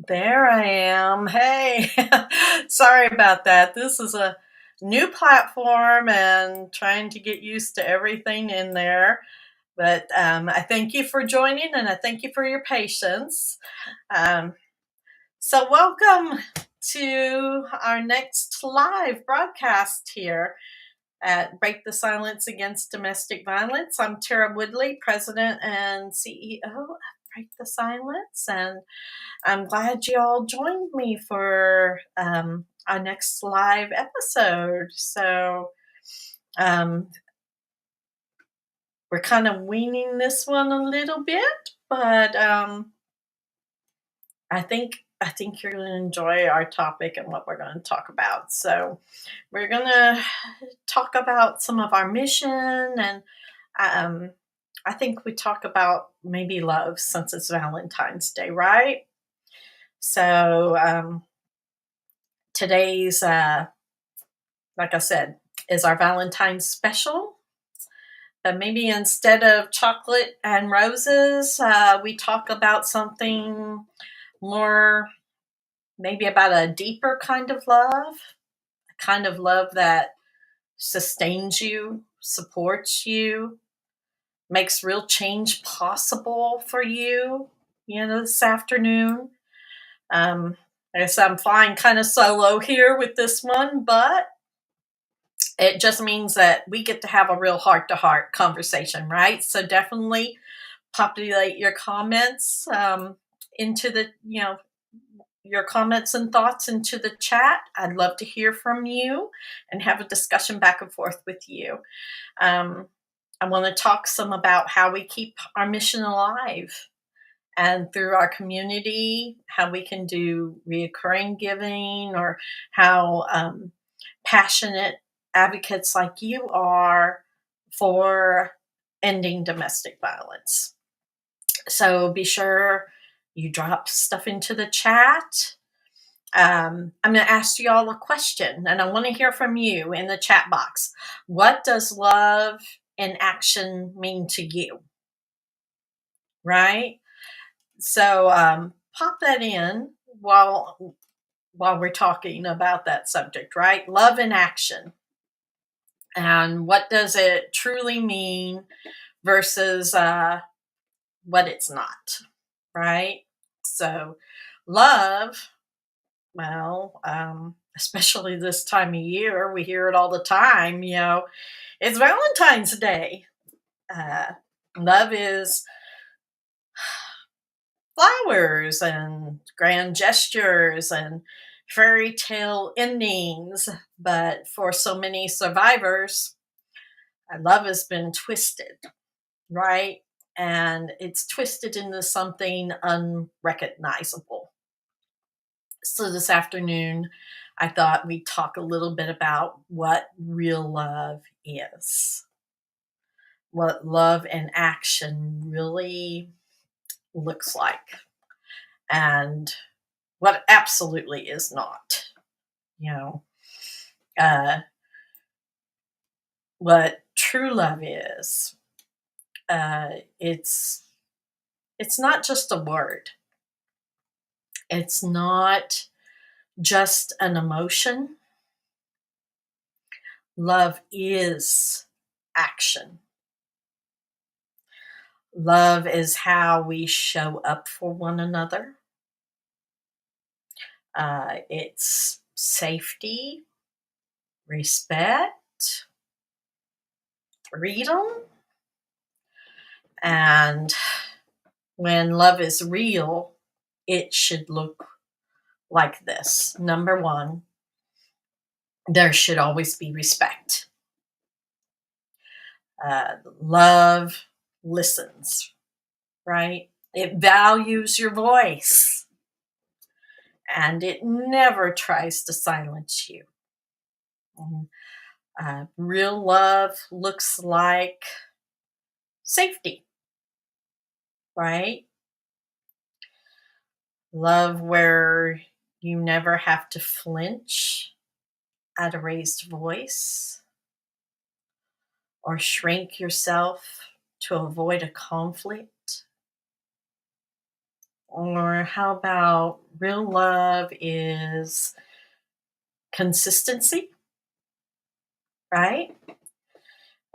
There I am. Hey, sorry about that. This is a new platform and trying to get used to everything in there. But I thank you for joining and I thank you for your patience. Um, so, welcome to our next live broadcast here at Break the Silence Against Domestic Violence. I'm Tara Woodlee, President and CEO of Break the Silence, and I'm glad you all joined me for our next live episode. So um, we're kind of weaning this one a little bit, but I think you're going to enjoy our topic and what we're going to talk about. So we're going to talk about some of our mission, and um, I think we talk about maybe love since it's Valentine's Day, right? So today's like I said, is our Valentine's special. But maybe instead of chocolate and roses, we talk about something more, maybe about a deeper kind of love, a kind of love that sustains you, supports you, makes real change possible for you, this afternoon. I guess I'm flying kind of solo here with this one, but it just means that we get to have a real heart to heart conversation, right? So definitely populate your comments into your comments and thoughts into the chat. I'd love to hear from you and have a discussion back and forth with you. Um, I want to talk some about how we keep our mission alive and through our community, how we can do reoccurring giving, or how passionate advocates like you are for ending domestic violence. So be sure you drop stuff into the chat. I'm going to ask you all a question, and I want to hear from you in the chat box. What does love in action mean to you? Right? So pop that in while we're talking about that subject, right? Love in action. And what does it truly mean versus what it's not, right? So, love, well, especially this time of year, we hear it all the time, it's Valentine's Day. Uh, Love is flowers and grand gestures and fairy tale endings. But for so many survivors, love has been twisted, right? And it's twisted into something unrecognizable. So this afternoon, I thought we'd talk a little bit about what real love is, what love in action really looks like, and what absolutely is not. You know, uh, what true love is. Uh, it's it's not just a word. It's not just an emotion. Love is action. Love is how we show up for one another. It's safety, respect, freedom. And when love is real, it should look like this. Number one, there should always be respect. Love listens, right? It values your voice and it never tries to silence you. Real love looks like safety, right? Love where you never have to flinch at a raised voice or shrink yourself to avoid a conflict. Or how about real love is consistency, right?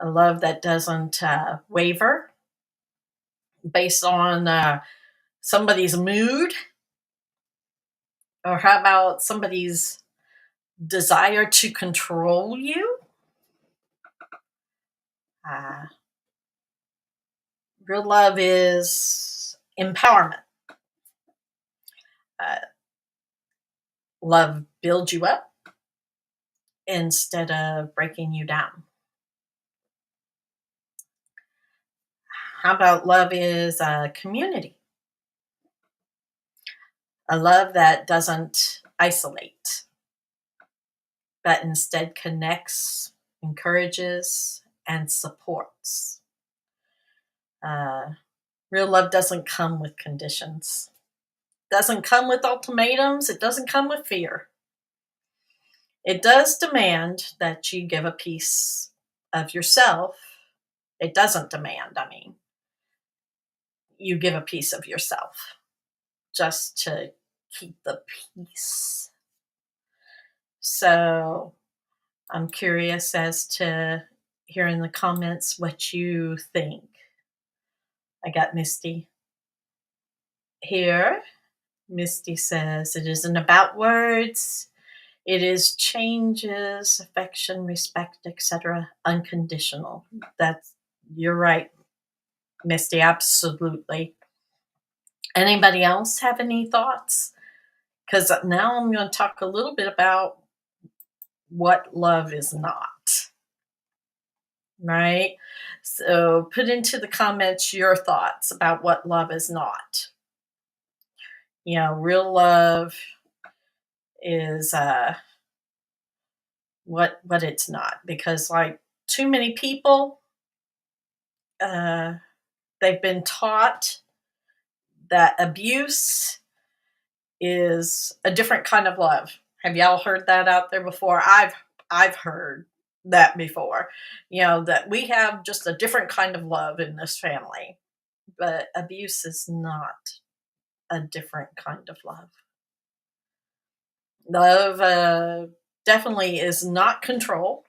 A love that doesn't waver based on somebody's mood, or how about somebody's desire to control you? Uh, Real love is empowerment. Uh, Love builds you up instead of breaking you down. How about love is a community? A love that doesn't isolate, but instead connects, encourages, and supports. Uh, Real love doesn't come with conditions, doesn't come with ultimatums, it doesn't come with fear. It does demand that you give a piece of yourself. It doesn't demand, I mean, you give a piece of yourself just to keep the peace. So I'm curious as to hear in the comments what you think. I got Misty here. Misty says, it isn't about words. It is changes, affection, respect, etc. Unconditional. That's You're right, Misty. Absolutely. Anybody else have any thoughts? Because now I'm going to talk a little bit about what love is not. Right? So put into the comments your thoughts about what love is not. Real love is what it's not, because like too many people, uh, they've been taught that abuse is a different kind of love. Have y'all heard that out there before? I've heard that before. That we have just a different kind of love in this family. But abuse is not a different kind of love. Love definitely is not control.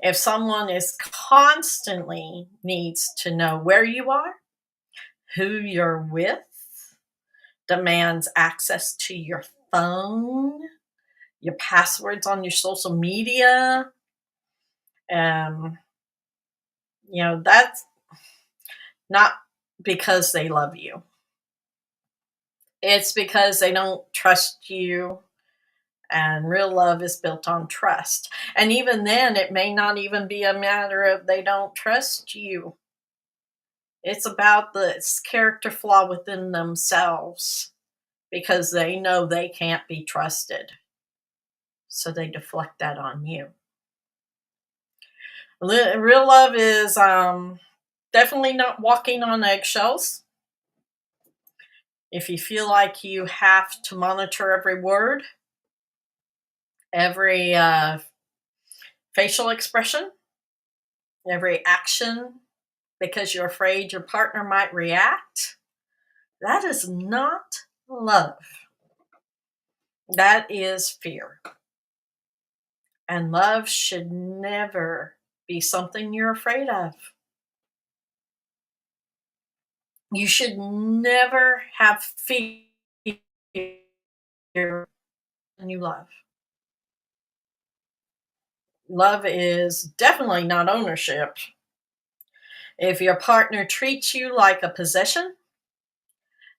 If someone is constantly needs to know where you are, who you're with, demands access to your phone, your passwords on your social media, um, that's not because they love you. It's because they don't trust you, and real love is built on trust. And even then, it may not even be a matter of they don't trust you. It's about this character flaw within themselves because they know they can't be trusted. So they deflect that on you. Real love is definitely not walking on eggshells. If you feel like you have to monitor every word, every facial expression, every action, because you're afraid your partner might react, that is not love. That is fear. And love should never be something you're afraid of. You should never have fear when you love. Love is definitely not ownership. If your partner treats you like a possession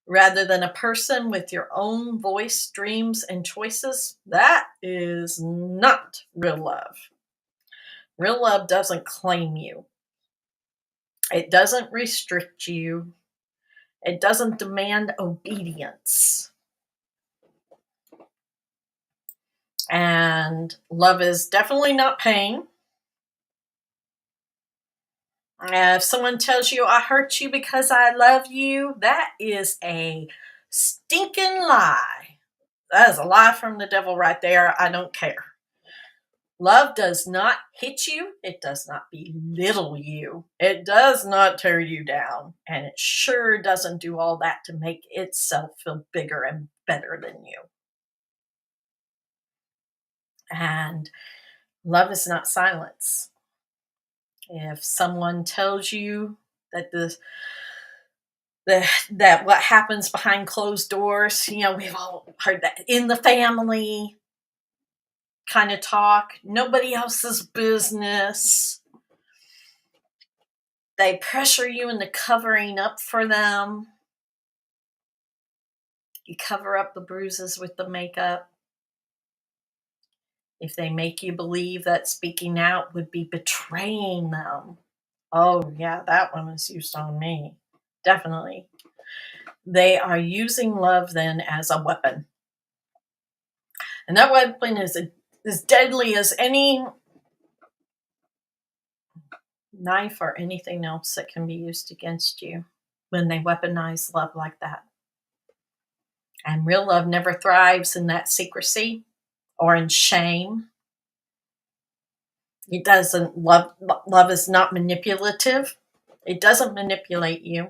rather than a person with your own voice, dreams, and choices, that is not real love. Real love doesn't claim you. It doesn't restrict you. It doesn't demand obedience. And love is definitely not pain. If someone tells you, I hurt you because I love you, that is a stinking lie. That is a lie from the devil right there. I don't care. Love does not hit you. It does not belittle you. It does not tear you down. And it sure doesn't do all that to make itself feel bigger and better than you. And love is not silence. If someone tells you that that what happens behind closed doors, we've all heard that in the family kind of talk, nobody else's business. They pressure you into covering up for them. You cover up the bruises with the makeup. If they make you believe that speaking out would be betraying them. Oh, yeah, that one was used on me. Definitely. They are using love then as a weapon. And that weapon is as deadly as any knife or anything else that can be used against you when they weaponize love like that. And real love never thrives in that secrecy or in shame. It doesn't love is not manipulative. It doesn't manipulate you.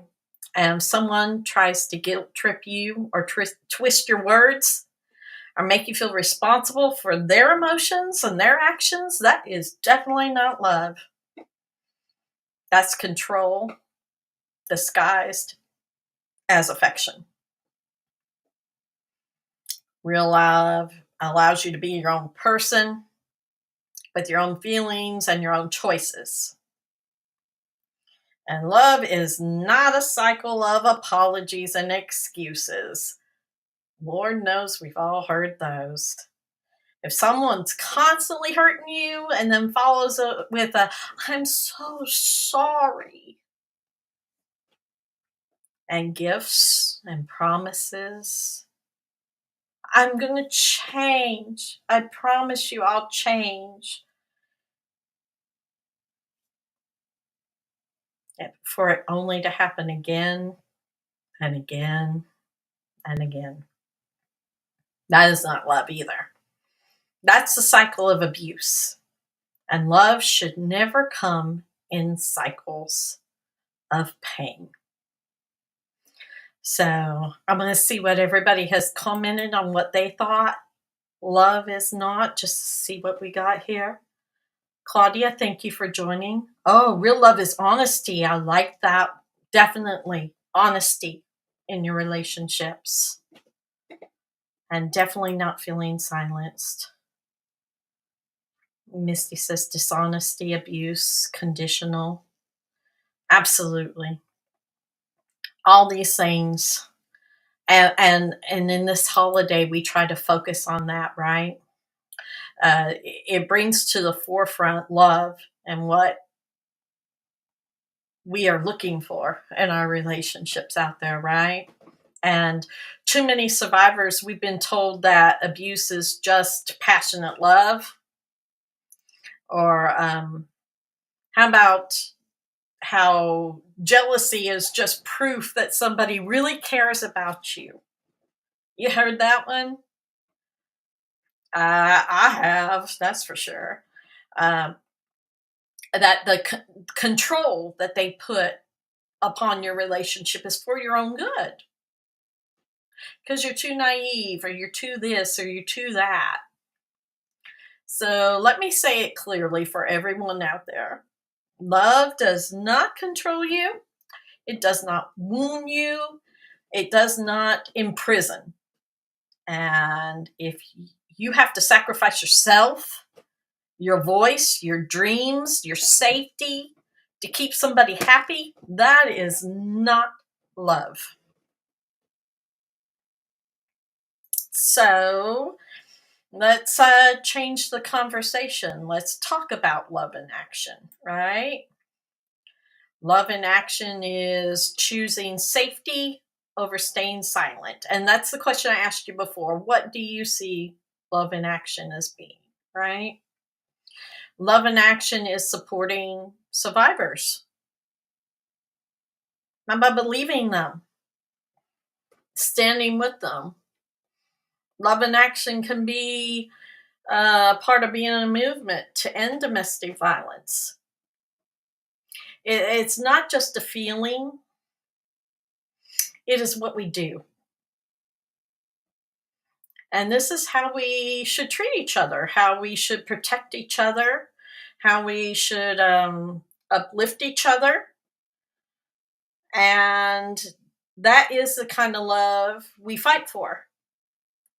And if someone tries to guilt trip you or twist your words or make you feel responsible for their emotions and their actions, that is definitely not love. That's control disguised as affection. Real love allows you to be your own person with your own feelings and your own choices. And love is not a cycle of apologies and excuses. Lord knows we've all heard those. If someone's constantly hurting you and then follows it with a, I'm so sorry, and gifts and promises, I'm going to change. I promise you I'll change. And for it only to happen again and again and again. That is not love either. That's the cycle of abuse. And love should never come in cycles of pain. So I'm going to see what everybody has commented on what they thought love is not, just to see what we got here. Claudia, thank you for joining. Oh, real love is honesty. I like that. Definitely honesty in your relationships. And definitely not feeling silenced. Misty says dishonesty, abuse, conditional. Absolutely. All these things. And in this holiday, we try to focus on that, right? It brings to the forefront love and what we are looking for in our relationships out there, right? And too many survivors, we've been told that abuse is just passionate love. Or how about how jealousy is just proof that somebody really cares about you? You heard that one? I have, that's for sure. Um, that the control that they put upon your relationship is for your own good. Because you're too naive, or you're too this, or you're too that. So let me say it clearly for everyone out there. Love does not control you. It does not wound you. It does not imprison. And if you have to sacrifice yourself, your voice, your dreams, your safety to keep somebody happy, that is not love. So let's change the conversation. Let's talk about love in action, right? Love in action is choosing safety over staying silent. And that's the question I asked you before. What do you see love in action as being, right? Love in action is supporting survivors. How about believing them? Standing with them. Love in action can be part of being a movement to end domestic violence. It's not just a feeling, it is what we do. And this is how we should treat each other, how we should protect each other, how we should uplift each other. And that is the kind of love we fight for.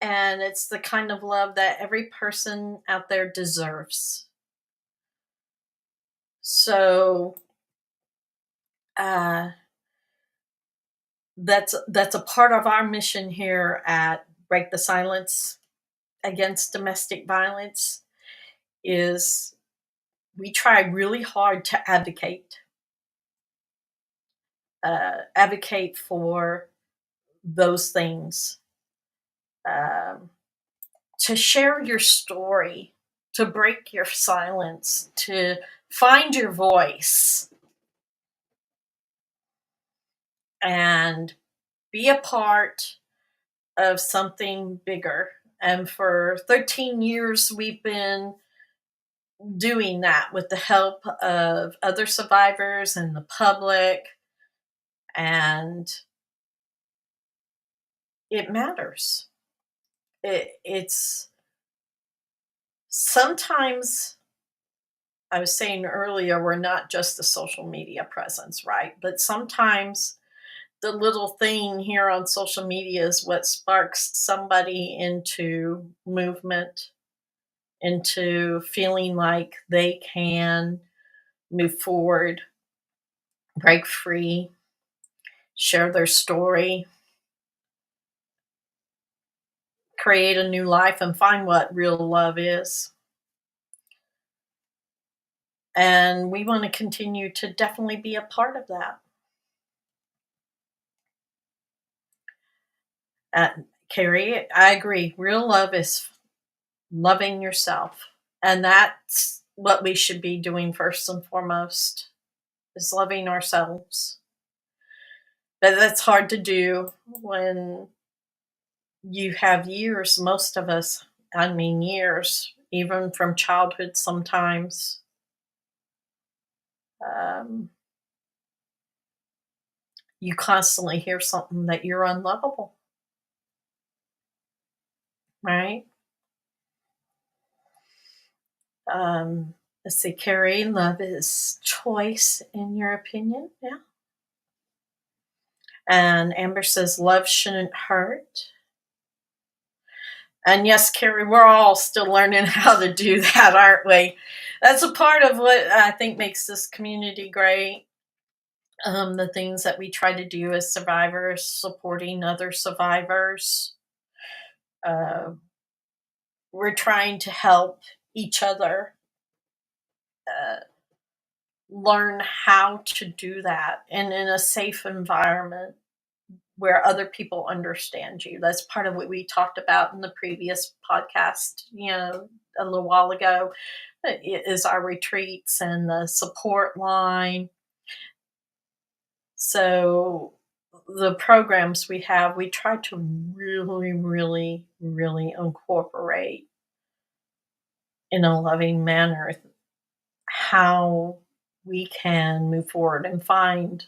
And it's the kind of love that every person out there deserves. So uh, that's a part of our mission here at Break the Silence Against Domestic Violence is we try really hard to advocate for those things, um, to share your story, to break your silence, to find your voice, and be a part of something bigger. And for 13 years, we've been doing that with the help of other survivors and the public. And it matters. It's sometimes, I was saying earlier, we're not just a social media presence, right? But sometimes the little thing here on social media is what sparks somebody into movement, into feeling like they can move forward, break free, share their story, create a new life, and find what real love is. And we want to continue to definitely be a part of that. Uh, Carrie, I agree. Real love is loving yourself. And that's what we should be doing first and foremost, is loving ourselves. But that's hard to do when you have years, most of us, I mean, years, even from childhood sometimes. Um, you constantly hear something that you're unlovable, right? Let's see, Carrie, love is choice, in your opinion. Yeah. And Amber says, love shouldn't hurt. And yes, Carrie, we're all still learning how to do that, aren't we? That's a part of what I think makes this community great. The things that we try to do as survivors, supporting other survivors. Uh, we're trying to help each other uh, learn how to do that and in a safe environment where other people understand you. That's part of what we talked about in the previous podcast, a little while ago, is our retreats and the support line. So the programs we have, we try to really, really, really incorporate in a loving manner how we can move forward and find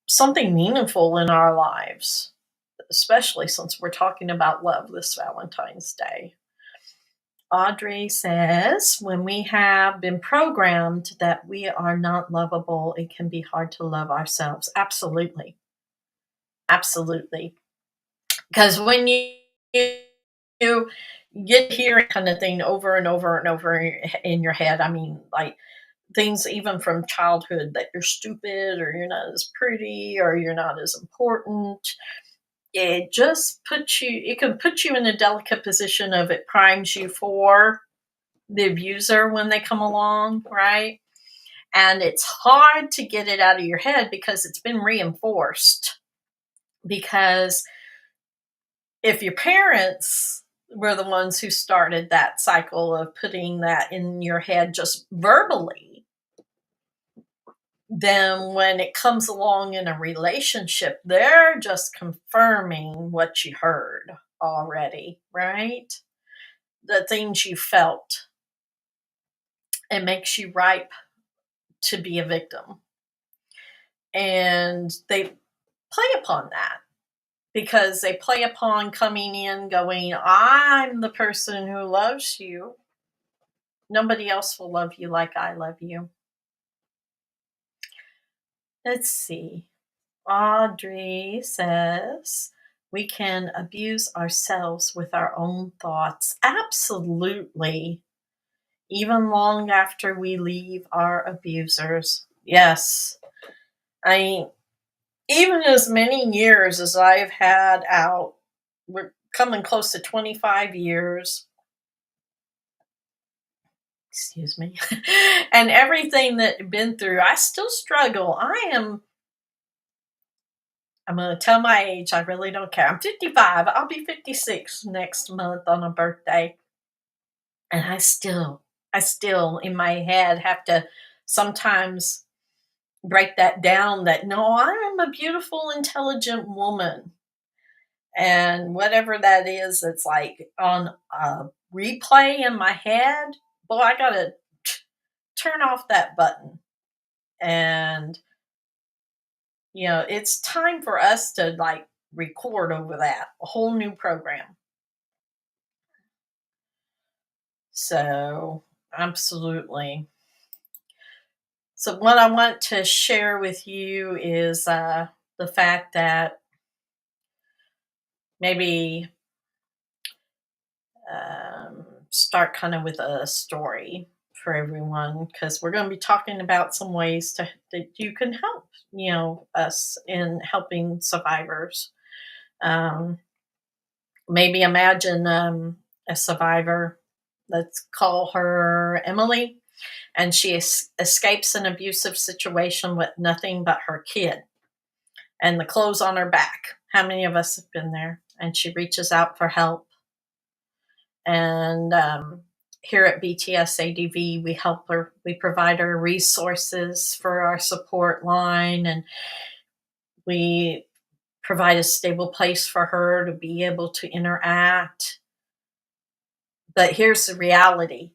something meaningful in our lives, especially since we're talking about love this Valentine's Day. Audrey says, when we have been programmed that we are not lovable, it can be hard to love ourselves. Absolutely. Absolutely. Because when you get hearing kind of thing over and over and over in your head, I mean, like things even from childhood that you're stupid or you're not as pretty or you're not as important, it can put you in a delicate position of it primes you for the abuser when they come along, right? And it's hard to get it out of your head because it's been reinforced. Because if your parents were the ones who started that cycle of putting that in your head just verbally, then when it comes along in a relationship, they're just confirming what you heard already, right? the things you felt. It makes you ripe to be a victim. And they play upon that because they play upon coming in going, I'm the person who loves you. Nobody else will love you like I love you. Let's see. Audrey says, we can abuse ourselves with our own thoughts. Absolutely. Even long after we leave our abusers. Yes. I mean, even as many years as I've had out, we're coming close to 25 years. Excuse me. And everything that I've been through, I still struggle. I'm going to tell my age. I really don't care. I'm 55. I'll be 56 next month on a birthday. And I still in my head have to sometimes break that down that no, I am a beautiful, intelligent woman. And whatever that is, it's like on a replay in my head. Boy, I got to turn off that button. And, it's time for us to like record over that, a whole new program. So, absolutely. So, what I want to share with you is the fact that maybe start kind of with a story for everyone because we're going to be talking about some ways that you can help, us in helping survivors. Maybe imagine a survivor. Let's call her Emily. And she escapes an abusive situation with nothing but her kid and the clothes on her back. How many of us have been there? And she reaches out for help. And here at BTSADV, we help her. We provide her resources for our support line, and we provide a stable place for her to be able to interact. But here's the reality.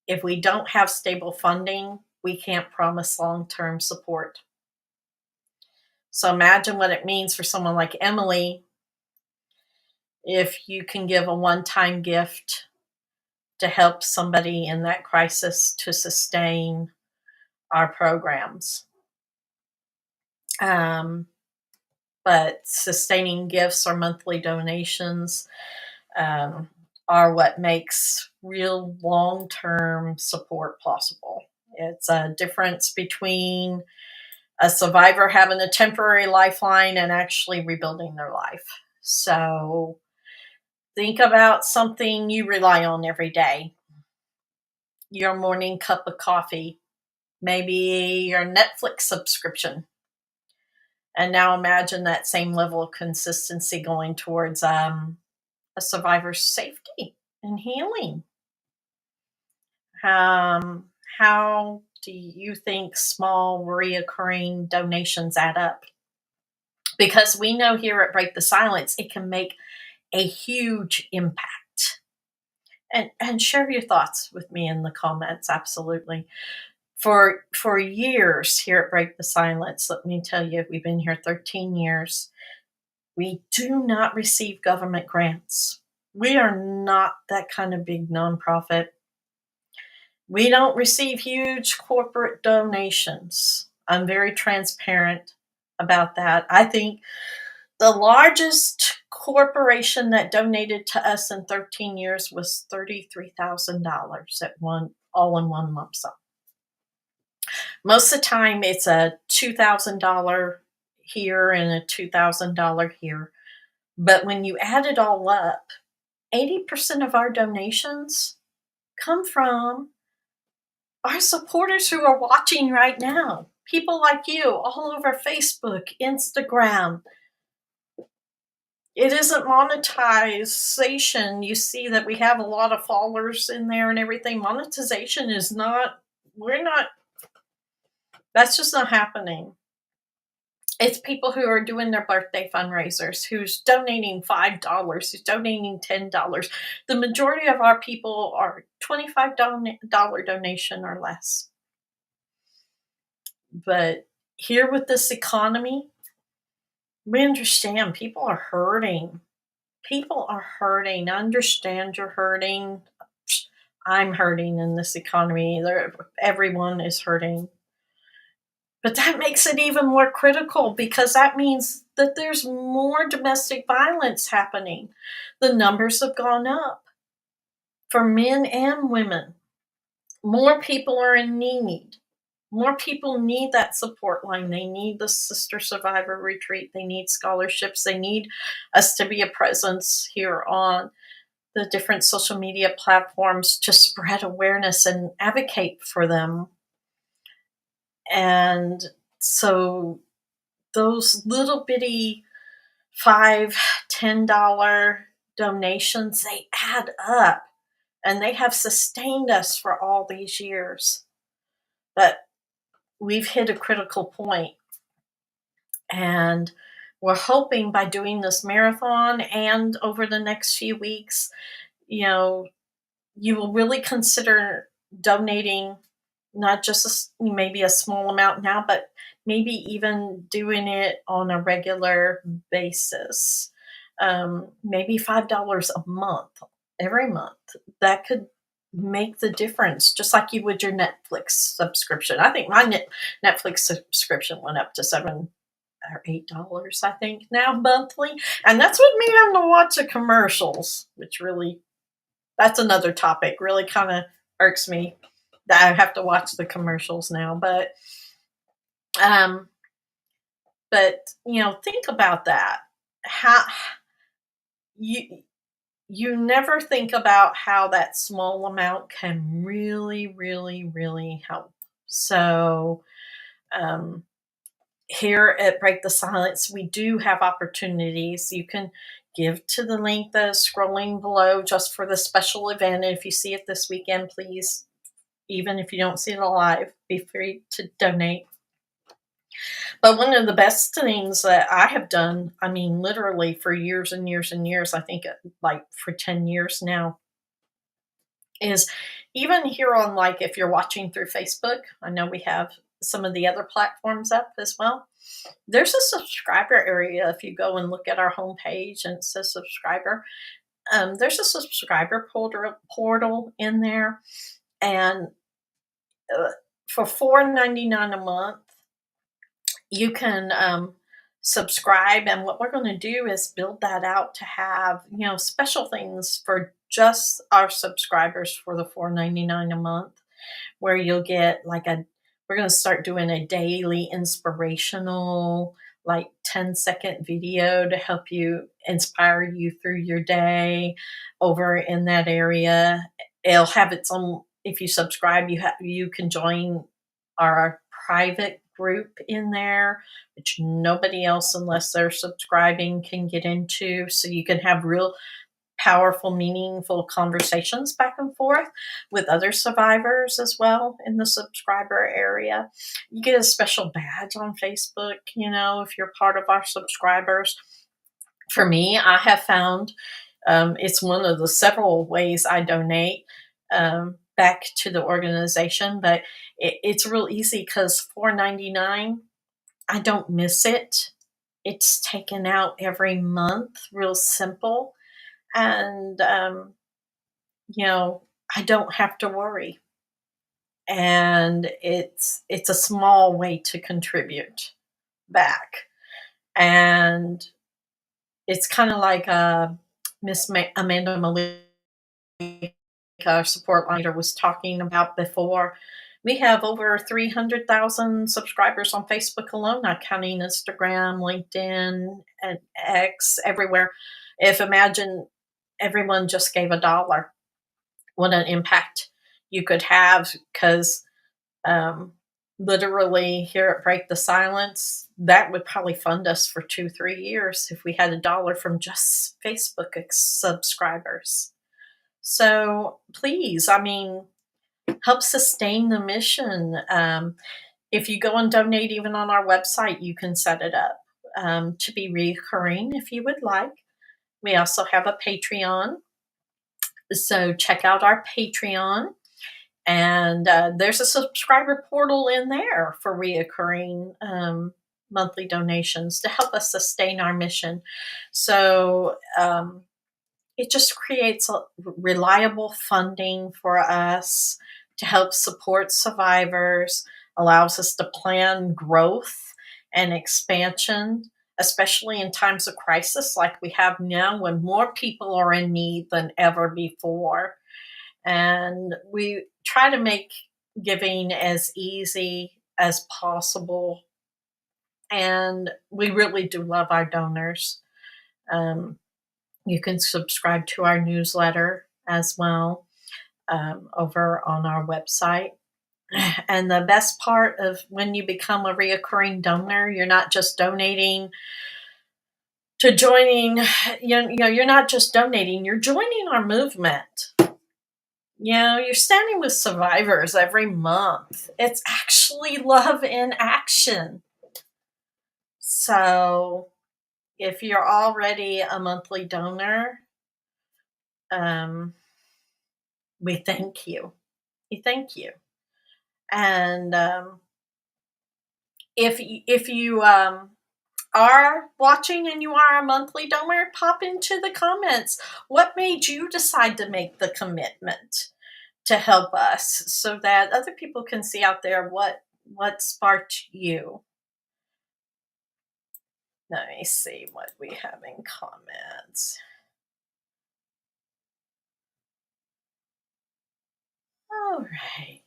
If we don't have stable funding, we can't promise long-term support. So imagine what it means for someone like Emily if you can give a one-time gift to help somebody in that crisis to sustain our programs. But sustaining gifts or monthly donations are what makes real long-term support possible. It's a difference between a survivor having a temporary lifeline and actually rebuilding their life. So think about something you rely on every day. Your morning cup of coffee, maybe your Netflix subscription. And now imagine that same level of consistency going towards a survivor's safety and healing. How do you think small reoccurring donations add up? Because we know here at Break the Silence, it can make a huge impact. And share your thoughts with me in the comments, absolutely. For years here at Break the Silence, let me tell you, we've been here 13 years. We do not receive government grants. We are not that kind of big nonprofit. We don't receive huge corporate donations. I'm very transparent about that. I think the largest corporation that donated to us in 13 years was $33,000 all in one lump sum. Most of the time, it's a $2,000 here and a $2,000 here. But when you add it all up, 80% of our donations come from our supporters who are watching right now. People like you all over Facebook, Instagram. It isn't monetization. You see that we have a lot of followers in there and everything. Monetization is not, that's just not happening. It's people who are doing their birthday fundraisers, who's donating $5, who's donating $10. The majority of our people are $25 donation or less. But here with this economy, we understand people are hurting. People are hurting. I understand you're hurting. I'm hurting in this economy. Everyone is hurting. But that makes it even more critical because that means that there's more domestic violence happening. The numbers have gone up for men and women. More people are in need. More people need that support line. They need the Sister Survivor Retreat. They need scholarships. They need us to be a presence here on the different social media platforms to spread awareness and advocate for them. And so those little bitty $5, $10 donations, they add up and they have sustained us for all these years. But we've hit a critical point, and we're hoping by doing this marathon and over the next few weeks, you know, you will really consider donating not just maybe a small amount now, but maybe even doing it on a regular basis. Maybe $5 a month, every month. That could make the difference, just like you would your Netflix subscription. I think my Netflix subscription went up to $7 or $8, I think, now monthly. And that's with me having to watch the commercials, which really, that's another topic, really kind of irks me that I have to watch the commercials now. Um, but think about that. How you never think about how that small amount can really, really, really help. So, here at Break the Silence, we do have opportunities. You can give to the link that is scrolling below just for the special event. And if you see it this weekend, please, even if you don't see it live, be free to donate. But one of the best things that I have done, I mean, literally for years and years and years, I think like for 10 years now, is even here on, like, if you're watching through Facebook, I know we have some of the other platforms up as well. There's a subscriber area. If you go and look at our homepage and it says subscriber, there's a subscriber portal in there. And for $4.99 a month, you can subscribe. And what we're going to do is build that out to have, special things for just our subscribers for the $4.99 a month, where you'll get we're going to start doing a daily inspirational, like 10-second video to help you inspire you through your day over in that area. It'll have its own, if you subscribe, you can join our private group in there, which nobody else, unless they're subscribing, can get into. So you can have real powerful, meaningful conversations back and forth with other survivors as well in the subscriber area. You get a special badge on Facebook, if you're part of our subscribers. For me, I have found it's one of the several ways I donate back to the organization, but it's real easy because $4.99, I don't miss it. It's taken out every month, real simple. And, I don't have to worry. And it's a small way to contribute back. And it's kind of like Miss Amanda Malik, our support leader, was talking about before. We have over 300,000 subscribers on Facebook alone, not counting Instagram, LinkedIn, and X, everywhere. Imagine everyone just gave $1, what an impact you could have, because literally here at Break the Silence, that would probably fund us for 2-3 years if we had $1 from just Facebook subscribers. So please, help sustain the mission. If you go and donate even on our website, you can set it up to be recurring if you would like. We also have a Patreon. So check out our Patreon. And there's a subscriber portal in there for reoccurring monthly donations to help us sustain our mission. So it just creates a reliable funding for us to help support survivors, allows us to plan growth and expansion, especially in times of crisis like we have now when more people are in need than ever before. And we try to make giving as easy as possible. And we really do love our donors. Um, you can subscribe to our newsletter as well over on our website. And the best part of when you become a reoccurring donor, you're not just donating to joining, you're not just donating, you're joining our movement. You're standing with survivors every month. It's actually love in action. So if you're already a monthly donor, we thank you. We thank you. And if you are watching and you are a monthly donor, pop into the comments. What made you decide to make the commitment to help us so that other people can see out there what sparked you? Let me see what we have in comments. All right.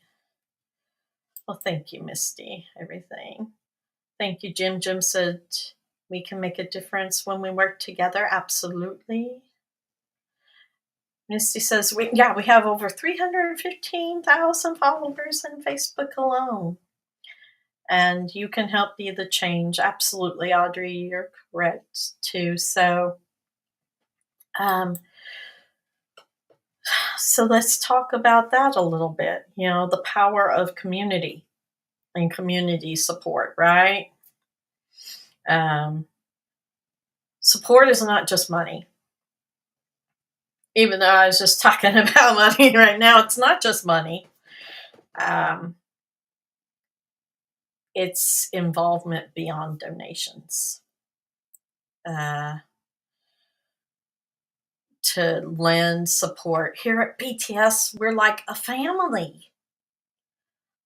Well, thank you, Misty. Everything. Thank you, Jim. Jim said we can make a difference when we work together. Absolutely. Misty says we have over 315,000 followers on Facebook alone. And you can help be the change. Absolutely, Audrey, you're correct too. So so let's talk about that a little bit. The power of community and community support, right? Support is not just money. Even though I was just talking about money right now, it's not just money. It's involvement beyond donations. To lend support. Here at BTS, we're like a family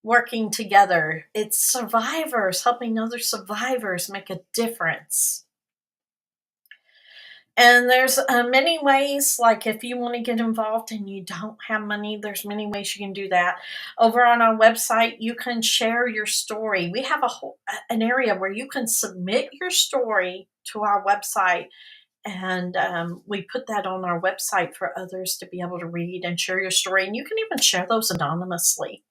working together. It's survivors helping other survivors make a difference. And there's many ways, like if you want to get involved and you don't have money, there's many ways you can do that. Over on our website, you can share your story. We have an area where you can submit your story to our website. And we put that on our website for others to be able to read and share your story. And you can even share those anonymously.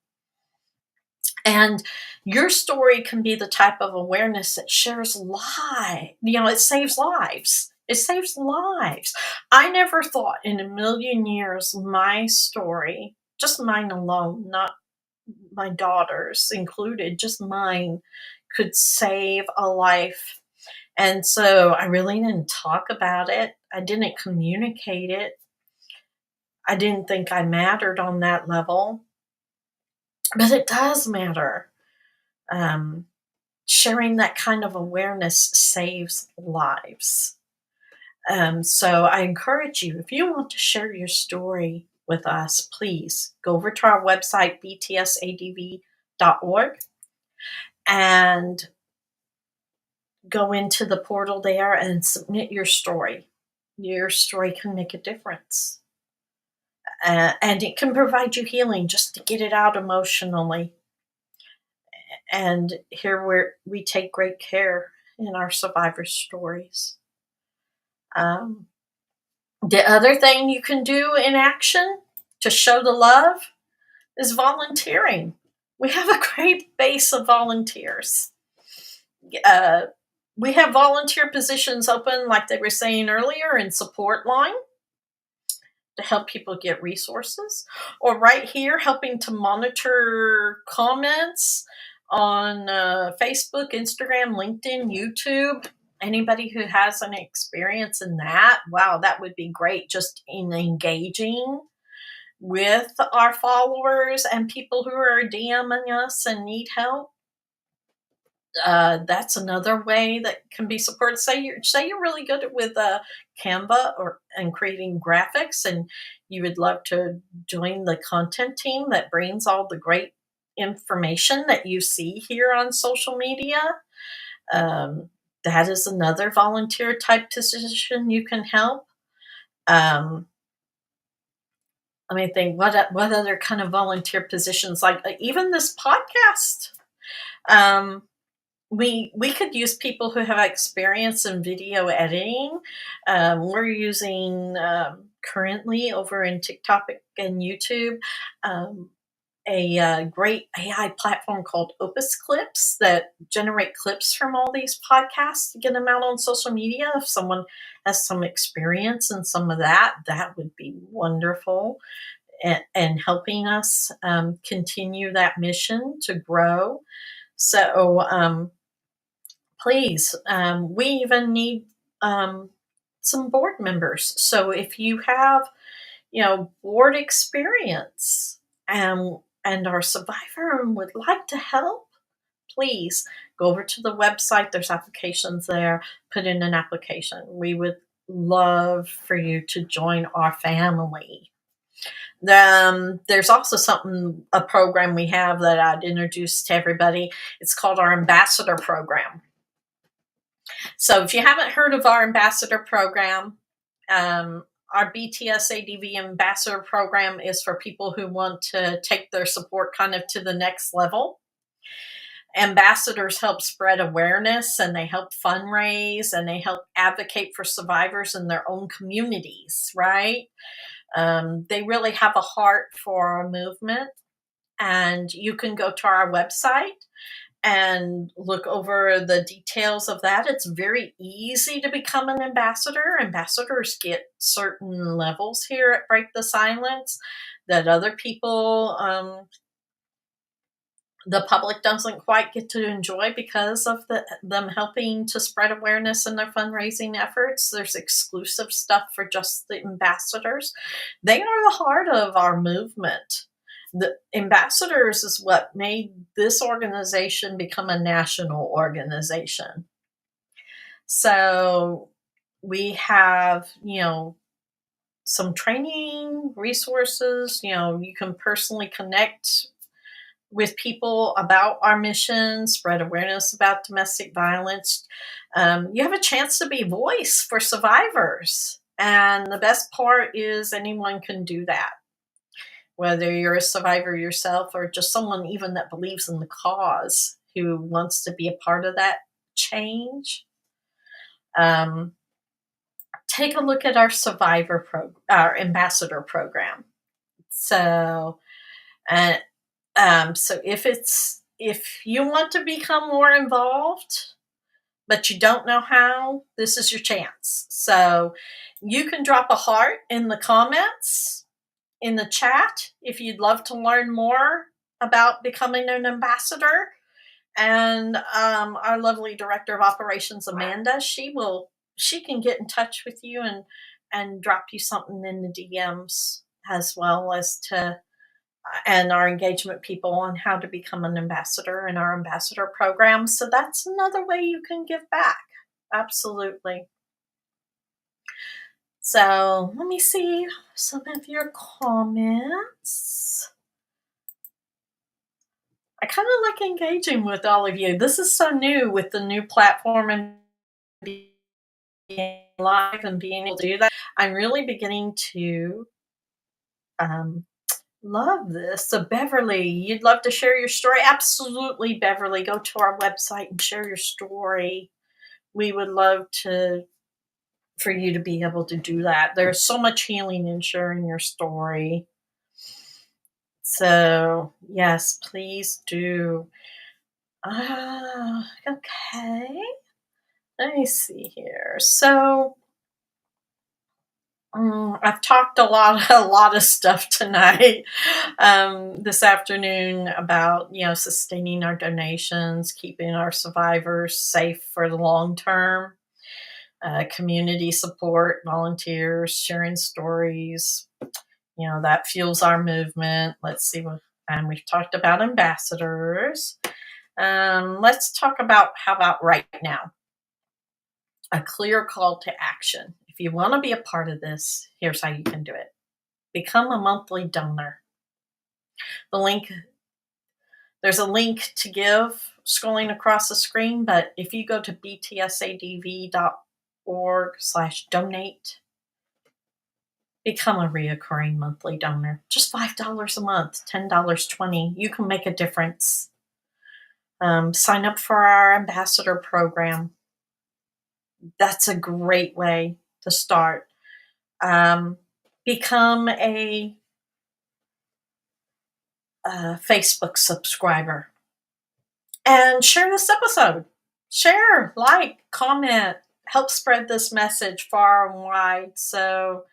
And your story can be the type of awareness that shares lives. It saves lives. It saves lives. I never thought in a million years my story, just mine alone, not my daughter's included, just mine, could save a life. And so I really didn't talk about it. I didn't communicate it. I didn't think I mattered on that level. But it does matter. Sharing that kind of awareness saves lives. So I encourage you, if you want to share your story with us, please go over to our website, BTSADV.org, and go into the portal there and submit your story. Your story can make a difference. And it can provide you healing just to get it out emotionally. And here we take great care in our survivor stories. The other thing you can do in action to show the love is volunteering. We have a great base of volunteers. We have volunteer positions open, like they were saying earlier, in support line to help people get resources, or right here helping to monitor comments on Facebook, Instagram, LinkedIn, YouTube. Anybody who has an experience in that, wow, that would be great just in engaging with our followers and people who are DMing us and need help. That's another way that can be supported. Say you're really good with Canva or and creating graphics, and you would love to join the content team that brings all the great information that you see here on social media. Um, that is another volunteer type position you can help. Um, Let me think. What other kind of volunteer positions? Like even this podcast. Um, we could use people who have experience in video editing. We're using currently over in TikTok and YouTube a great AI platform called Opus Clips that generate clips from all these podcasts to get them out on social media. If someone has some experience in some of that, that would be wonderful and helping us continue that mission to grow. So please, we even need um, some board members. So if you have, board experience and are a survivor and would like to help, please go over to the website. There's applications there. Put in an application. We would love for you to join our family. There's also a program we have that I'd introduce to everybody. It's called our Ambassador Program. So if you haven't heard of our ambassador program, our BTSADV ambassador program is for people who want to take their support kind of to the next level. Ambassadors help spread awareness and they help fundraise and they help advocate for survivors in their own communities, right? They really have a heart for our movement. And you can go to our website and look over the details of that. It's very easy to become an ambassador. Ambassadors get certain levels here at Break the Silence that other people, the public doesn't quite get to enjoy because of them helping to spread awareness in their fundraising efforts. There's exclusive stuff for just the ambassadors. They are the heart of our movement. The ambassadors is what made this organization become a national organization. So we have, some training resources. You can personally connect with people about our mission, spread awareness about domestic violence. You have a chance to be a voice for survivors. And the best part is anyone can do that, whether you're a survivor yourself or just someone even that believes in the cause who wants to be a part of that change. Take a look at our ambassador program. So, so if you want to become more involved, but you don't know how, this is your chance. So you can drop a heart in the comments in the chat if you'd love to learn more about becoming an ambassador. And our lovely director of operations, Amanda, she can get in touch with you and drop you something in the DMs as well as to and our engagement people on how to become an ambassador in our ambassador program. So that's another way you can give back. Absolutely. So let me see some of your comments. I kind of like engaging with all of you. This is so new with the new platform and being live and being able to do that. I'm really beginning to love this. So, Beverly, you'd love to share your story? Absolutely, Beverly. Go to our website and share your story. We would love for you to be able to do that. There's so much healing in sharing your story. So, yes, please do. Okay. Let me see here. So, I've talked a lot of stuff tonight, this afternoon about sustaining our donations, keeping our survivors safe for the long term, community support, volunteers, sharing stories. That fuels our movement. Let's see what, and we've talked about ambassadors. Let's talk about how about right now a clear call to action. If you want to be a part of this, here's how you can do it. Become a monthly donor. The link, there's a link to give scrolling across the screen, but if you go to btsadv.org/donate, become a reoccurring monthly donor. Just $5 a month, $10, 20. You can make a difference. Sign up for our ambassador program. That's a great way to start. Become a Facebook subscriber and share this episode. Share, like, comment, help spread this message far and wide. So,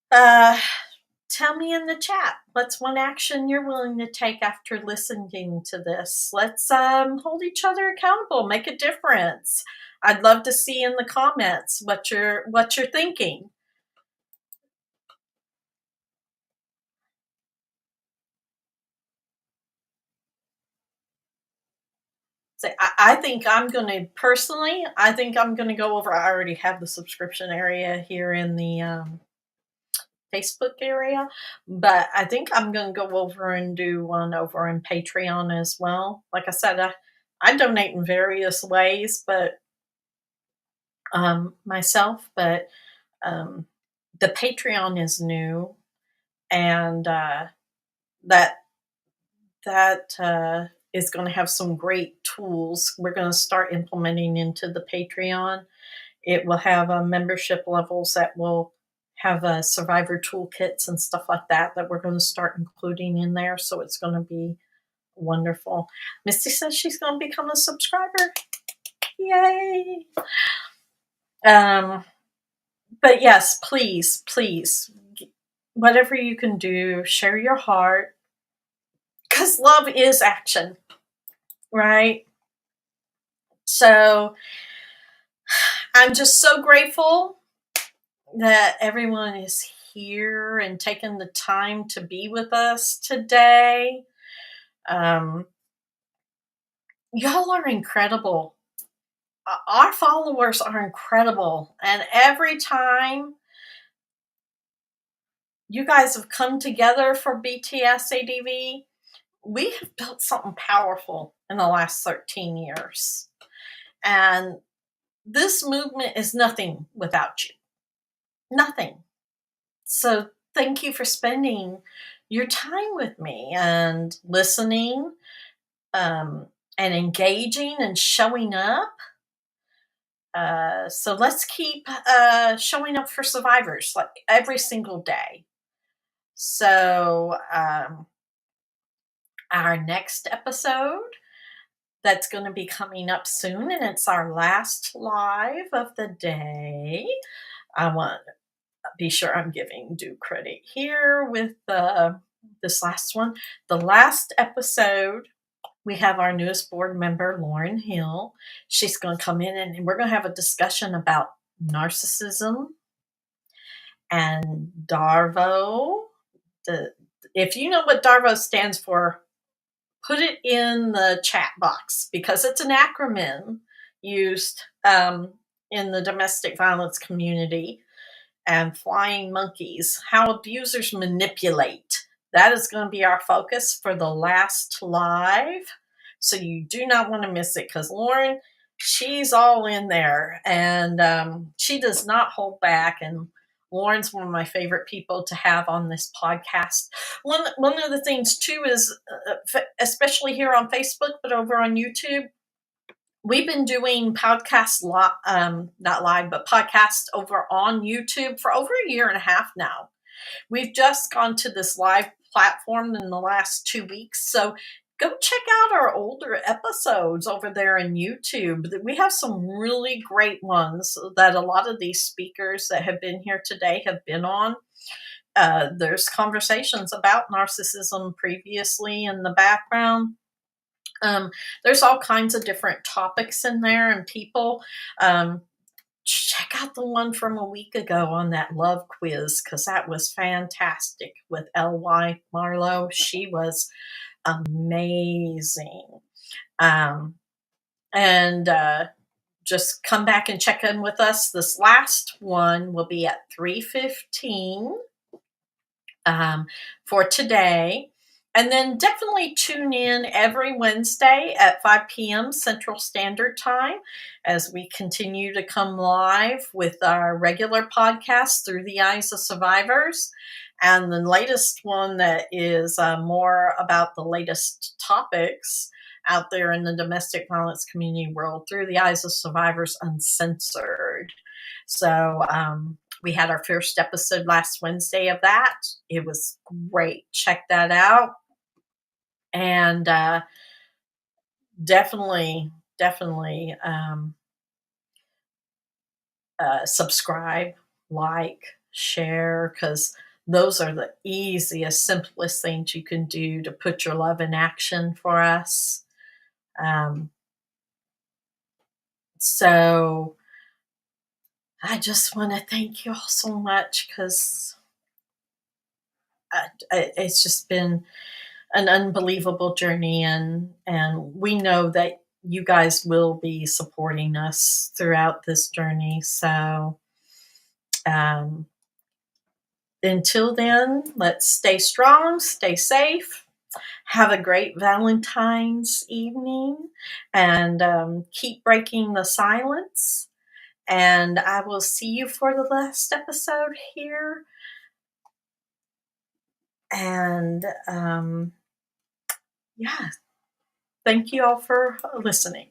tell me in the chat, what's one action you're willing to take after listening to this? Let's hold each other accountable, make a difference. I'd love to see in the comments what you're thinking. So I think I'm going to personally. I think I'm going to go over. I already have the subscription area here in the Facebook area, but I think I'm going to go over and do one over on Patreon as well. Like I said, I donate in various ways, but myself, but the Patreon is new, and that is going to have some great tools we're going to start implementing into the Patreon. It will have membership levels that will have survivor toolkits and stuff like that we're going to start including in there. So it's going to be wonderful. Misty says she's going to become a subscriber. Yay! But yes, please, whatever you can do, share your heart. Because love is action, right? So I'm just so grateful that everyone is here and taking the time to be with us today. Y'all are incredible. Our followers are incredible. And every time you guys have come together for BTSADV, we have built something powerful in the last 13 years. And this movement is nothing without you. Nothing. So thank you for spending your time with me and listening, and engaging and showing up. So let's keep showing up for survivors like every single day. So our next episode that's going to be coming up soon, and it's our last live of the day. I want to be sure I'm giving due credit here with this last one. The last episode, we have our newest board member, Lauren Hill. She's going to come in and we're going to have a discussion about narcissism and DARVO. If you know what DARVO stands for, put it in the chat box because it's an acronym used in the domestic violence community. And flying monkeys, how abusers manipulate. That is going to be our focus for the last live. So you do not want to miss it because Lauren, she's all in there and she does not hold back. And Lauren's one of my favorite people to have on this podcast. One of the things too is, especially here on Facebook, but over on YouTube, we've been doing podcasts, not live, but podcasts over on YouTube for over a year and a half now. We've just gone to this live platform in the last 2 weeks. So go check out our older episodes over there on YouTube. We have some really great ones that a lot of these speakers that have been here today have been on. There's conversations about narcissism previously in the background. Um, there's all kinds of different topics in there and people. Um, Check out the one from a week ago on that love quiz because that was fantastic with L.Y. Marlowe. She was amazing. Um, and just come back and check in with us. This last one will be at 3:15 for today. And then definitely tune in every Wednesday at 5 p.m. Central Standard Time as we continue to come live with our regular podcast through the eyes of survivors. And the latest one that is more about the latest topics out there in the domestic violence community world through the eyes of survivors uncensored. So, we had our first episode last Wednesday of that. It was great. Check that out. And definitely subscribe, like, share, because those are the easiest, simplest things you can do to put your love in action for us. Um, so I just want to thank you all so much because it's just been an unbelievable journey, and we know that you guys will be supporting us throughout this journey. So um, until then, let's stay strong, stay safe, have a great Valentine's evening, and keep breaking the silence. And I will see you for the last episode here. And yeah, thank you all for listening.